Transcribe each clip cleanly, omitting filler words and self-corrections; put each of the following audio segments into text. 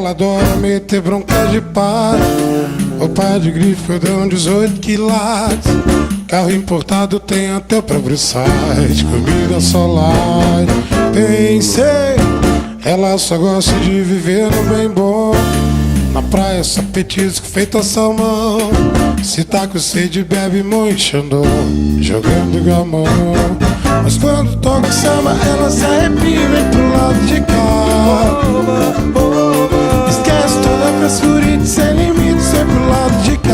Ela adora meter bronca de par. Roupa de grife dão 18 quilates. Carro importado tem até o próprio site. Comida solar. Pensei, ela só gosta de viver no bem bom. Na praia só petisco feito a salmão. Se tá com sede bebe muito xandô, jogando gamão. Mas quando toca samba ela se arrepia e vem pro lado de cá. Esquece toda a frescura e sem limite, sempre pro lado de cá.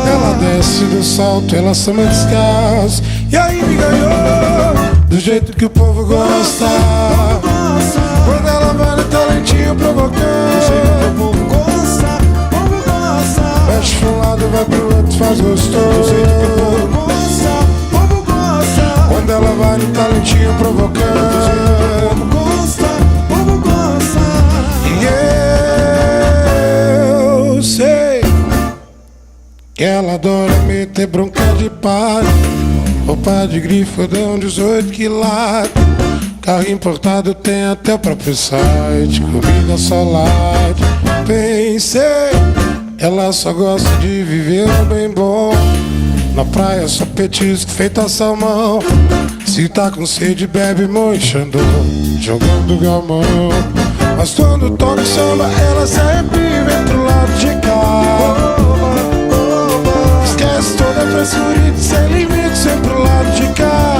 Ela desce do salto, ela samba descalço. E aí me ganhou, do jeito que o povo gosta. Quando ela vai no talentinho provocando, do jeito que o povo gosta, mexe pra um lado, vai pro outro, faz gostoso, do jeito que o povo gosta. Quando ela vai no talentinho provocando, do jeito que o povo gosta. E eu sei que ela adora meter bronca de par. Roupa de grife dão 18 quilates. Carro importado tem até o próprio site. Comida solar. Pensei, ela só gosta de viver no bem bom. Na praia só petisco feito a salmão. Se tá com sede bebe muito xandô, jogando gamão. Mas quando toca samba ela se arrepia e vem pro lado de cá. Esquece toda a frescura e sem limite, sempre pro lado de cá.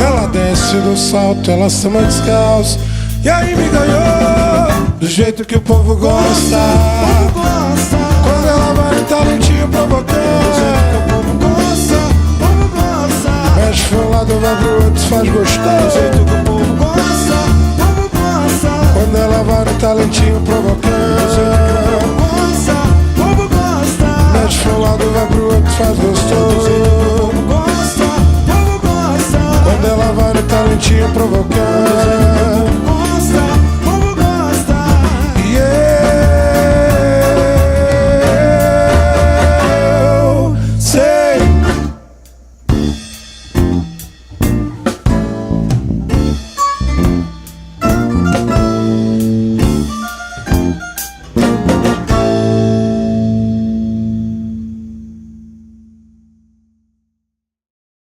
Ela desce do salto, ela samba descalço. E aí me ganhou, do jeito que o povo gosta. Quando ela vai no talentinho provocando, do jeito que o povo gosta. Mexe pra um lado, vai pro outro, faz gostoso, do jeito que o povo gosta. Quando ela vai no talentinho provocando, do jeito que o povo gosta. Mexe pra um lado, vai pro outro, faz gostoso, do jeito que o povo gosta. Quando ela vai no talentinho provocando.